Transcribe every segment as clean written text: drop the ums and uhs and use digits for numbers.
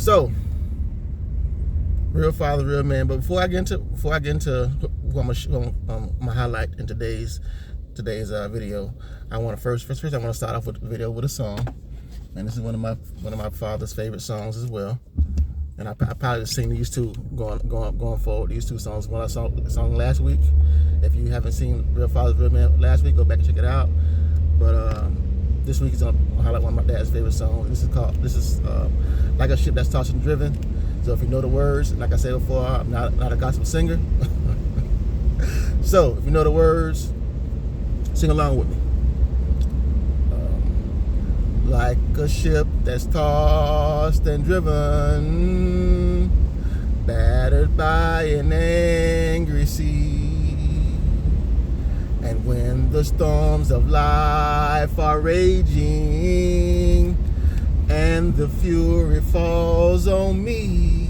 So, real father, real man. But before I get into what I'm gonna highlight in today's video, I want to first I want to start off with the video with a song, and this is one of my father's favorite songs as well. And I probably just sing these two going forward. These two songs. One I song last week. If you haven't seen Real Father, Real Man last week, go back and check it out. But this week is gonna highlight one of my dad's favorite songs. This is Like a Ship That's Tossed and Driven. So if you know the words, like I said before, I'm not a gospel singer. So if you know the words, sing along with me. Like a ship that's tossed and driven, battered by an angry sea. And when the storms of life are raging and the fury falls on me,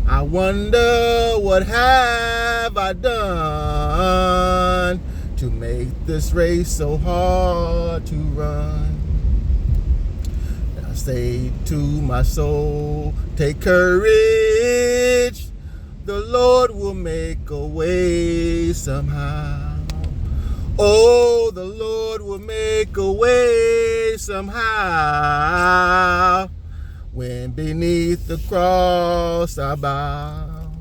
I wonder what have I done to make this race so hard to run. I say to my soul, take courage, the Lord will make a way somehow. Oh, the Lord will make a way somehow. When beneath the cross I bow,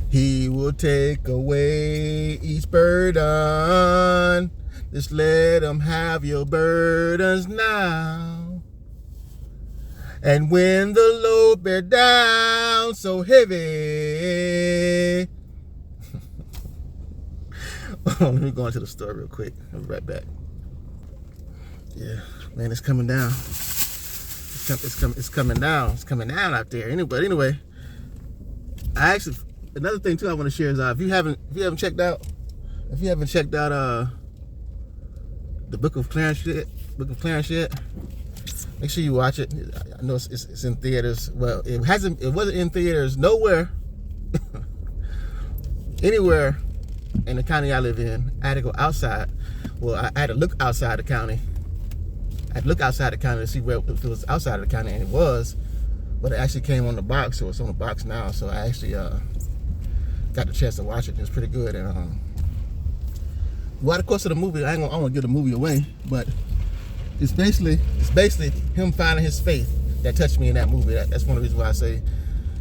He will take away each burden. Just let Him have your burdens now. And when the load bear down so heavy, let me go into the store real quick. I'll be right back. Yeah, man, it's coming down. It's coming down. It's coming down out there. Anyway, another thing too I want to share is if you haven't checked out the Book of Clarence yet, make sure you watch it. I know it's in theaters. Well, it wasn't in theaters nowhere, anywhere in the county I live in. I had to go outside. Well, I had to look outside the county. I had to look outside the county to see if it was outside of the county, and it was. But it actually came on the box, so it's on the box now. So I actually got the chance to watch it. It was pretty good. And well, the course of the movie, I don't want to give the movie away, but it's basically him finding his faith that touched me in that movie. That's one of the reasons why I say,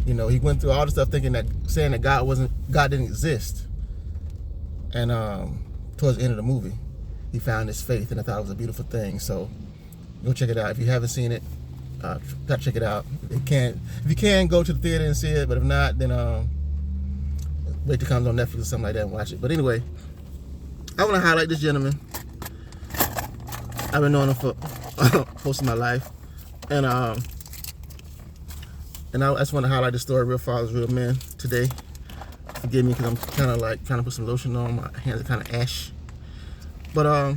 he went through all the stuff saying that God didn't exist. And towards the end of the movie, he found his faith, and I thought it was a beautiful thing. So go check it out. If you haven't seen it, gotta check it out. If you can, go to the theater and see it. But if not, then wait till it comes on Netflix or something like that and watch it. But anyway, I want to highlight this gentleman. I've been knowing him for most of my life, and I just want to highlight the story of Real Fathers, Real Men today. Forgive me because I'm kind of like trying to put some lotion on. My hands are kind of ash. But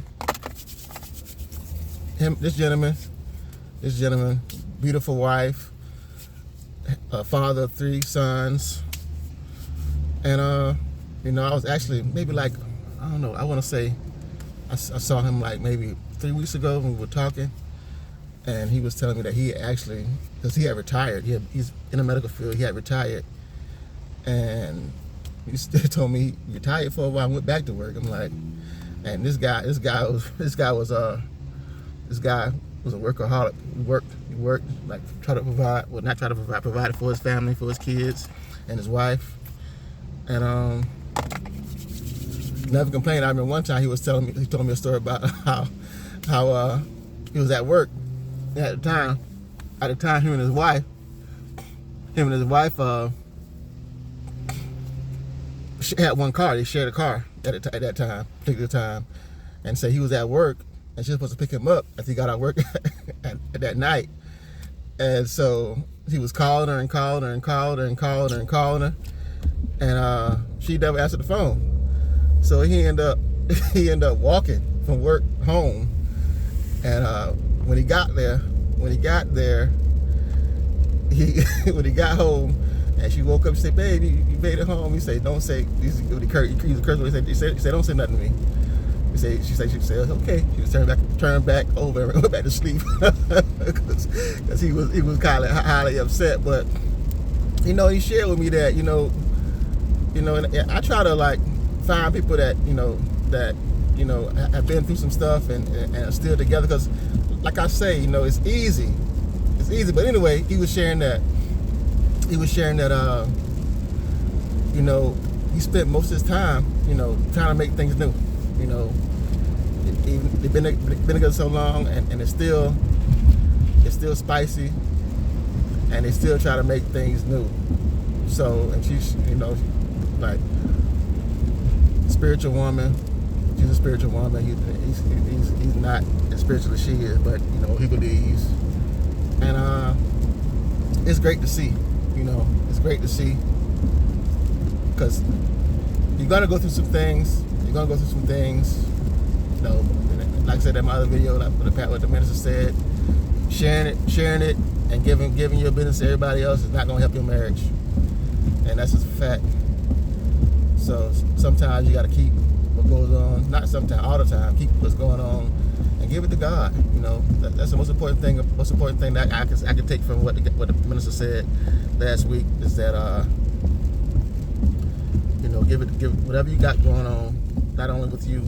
this gentleman, beautiful wife, father of 3 sons, and I was actually maybe like, I don't know, I want to say I saw him like maybe 3 weeks ago when we were talking, and he was telling me that he actually, because he had retired, he's in the medical field, he had retired, and he told me he retired for a while and went back to work. I'm like, and this guy was a workaholic. He worked, like provided for his family, for his kids and his wife, and never complained. I remember one time he told me a story about how he was at work at the time him and his wife had one car. They shared a car at that particular time, and so he was at work, and she was supposed to pick him up as he got out of work at that night. And so he was calling her, and she never answered the phone. So he ended up walking from work home, and when he got there, when he got home, and she woke up and said, "Babe, you made it home." He said, "Don't say." He used a curse word. He said, "Don't say nothing to me." She said, okay. She just turned back over and went back to sleep because he was kind of highly upset. But he shared with me that and I try to like find people that have been through some stuff and are still together, because like I say, it's easy. But anyway, he was sharing that he spent most of his time trying to make things new. They've been together so long, and it's still spicy, and they still try to make things new. So, and she's like spiritual woman. She's a spiritual woman. He's not as spiritual as she is, but he believes, and it's great to see. It's great to see, because you're gonna go through some things. Like I said in my other video, like what the minister said, sharing it, and giving your business to everybody else is not gonna help your marriage, and that's just a fact. So sometimes you gotta keep what goes on, not sometimes, all the time, keep what's going on and give it to God. That's the most important thing. Most important thing that I can take from what the minister said last week is that give whatever you got going on, not only with you,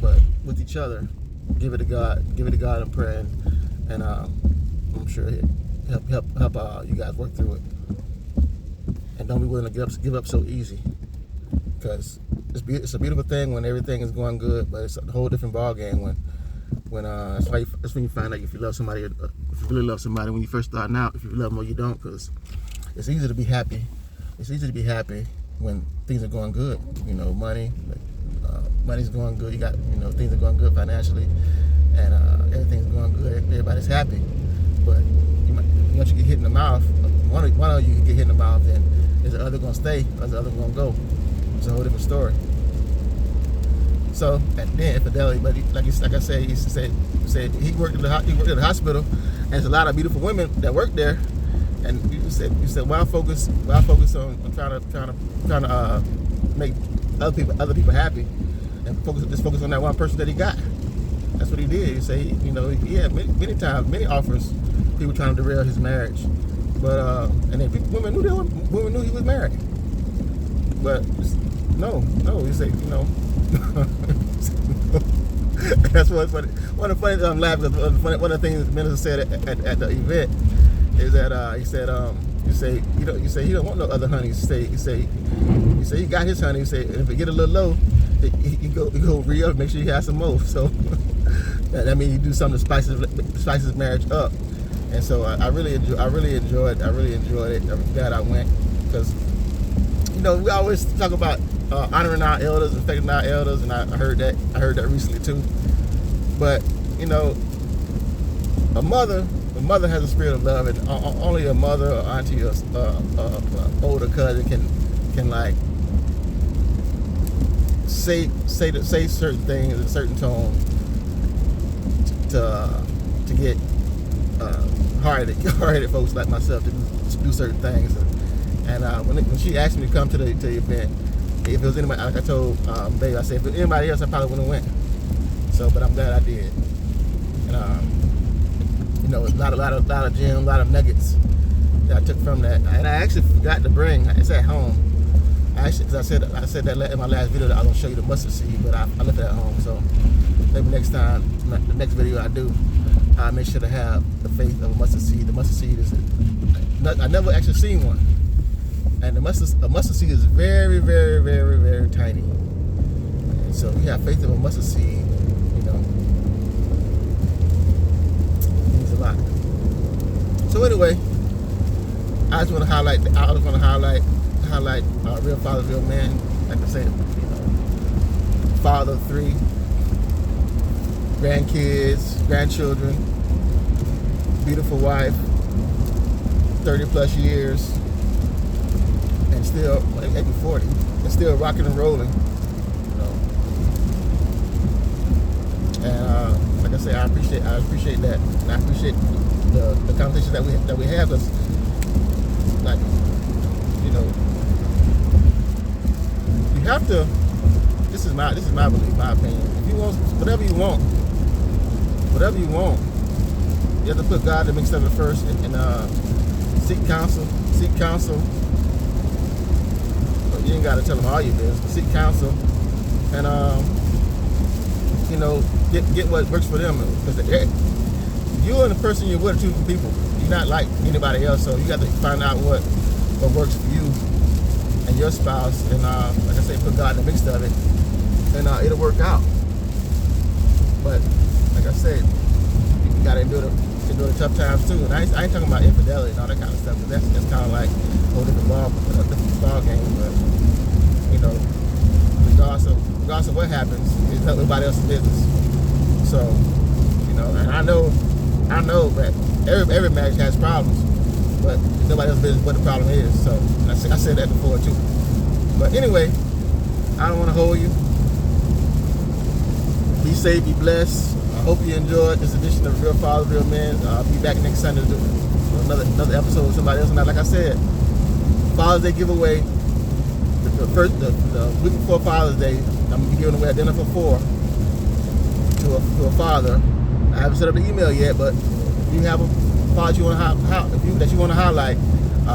but with each other. Give it to God. Give it to God in prayer, and I'm sure He'll help you guys work through it. And don't be willing to give up so easy, because it's a beautiful thing when everything is going good, but it's a whole different ball game when that's when you find out if you love somebody, if you really love somebody when you first starting out, if you love them or you don't, because it's easy to be happy. It's easy to be happy when things are going good. Money's going good. You got things are going good financially, and everything's going good. Everybody's happy, but once you get hit in the mouth, one of you get hit in the mouth, then is the other gonna stay, or is the other gonna go? It's a whole different story. So, and then infidelity, but like I said, he said he worked at the hospital, and there's a lot of beautiful women that work there, and you said why focus on trying to make other people happy, and focus on that one person that he got. That's what he did. He said he had many offers, people trying to derail his marriage, but and then women knew he was married, but no, he said that's what's funny. One of the funny things I'm laughing at, one of the things the minister said at the event is that he said he don't want no other honey. He said he got his honey. He said if it get a little low, he go re-up, make sure he has some more. So that means you do something to spice his marriage up. And so I really enjoyed it. I'm glad I went, because we always talk about honoring our elders, respecting our elders, and I heard that recently too. But a mother has a spirit of love, and only a mother or auntie or older cousin can like say certain things in a certain tone to get hard-headed folks like myself to do certain things. And when she asked me to come to the event, if it was anybody, like I told Babe, I said if it was anybody else, I probably wouldn't have went. So, but I'm glad I did. And a lot of gems, a lot of nuggets that I took from that. And I actually forgot to bring. It's at home. Cause I said that in my last video that I was gonna show you the mustard seed, but I left it at home. So maybe next time, the next video I do, I make sure to have the faith of a mustard seed. The mustard seed is, I never actually seen one. And a mustard seed is very, very, very, very tiny. And so if you have faith of a mustard seed, it means a lot. So anyway, I just want to highlight real father, real man. Like I said, father of 3, grandkids, grandchildren, beautiful wife, 30 plus years, and still, maybe 40, and still rocking and rolling. And like I say, I appreciate that, and I appreciate the conversation that we have, because like you have to. This is my belief, my opinion. If you want whatever you want, you have to put God in the mix of it first, and seek counsel. But you ain't got to tell them all your business. But seek counsel, and you know, get what works for them. Because you and the person you're with are two different people. You're not like anybody else, so you got to find out what works for you and your spouse, and like I say, put God in the mix of it, and it'll work out. But like I said, you got to endure the tough times too. And I ain't talking about infidelity and all that kind of stuff, but that's kind of like a whole different ball game. But you know, regardless of what happens, it's not nobody else's business. So, you know, and I know that every marriage has problems, but it's nobody else's business what the problem is. So I said that before too. But anyway, I don't want to hold you. Be safe, be blessed. I hope you enjoyed this edition of Real Fathers, Real Men. I'll be back next Sunday to do another episode with somebody else. And like I said, Father's Day giveaway. The week before Father's Day, I'm gonna be giving away a dinner for 4 to a father. I haven't set up the email yet, but if you have a father you want to highlight,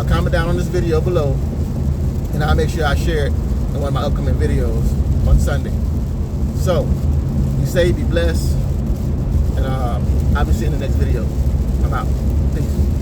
comment down on this video below, and I'll make sure I share it in one of my upcoming videos on Sunday. So, be safe, be blessed, and I'll be seeing you in the next video. I'm out. Peace.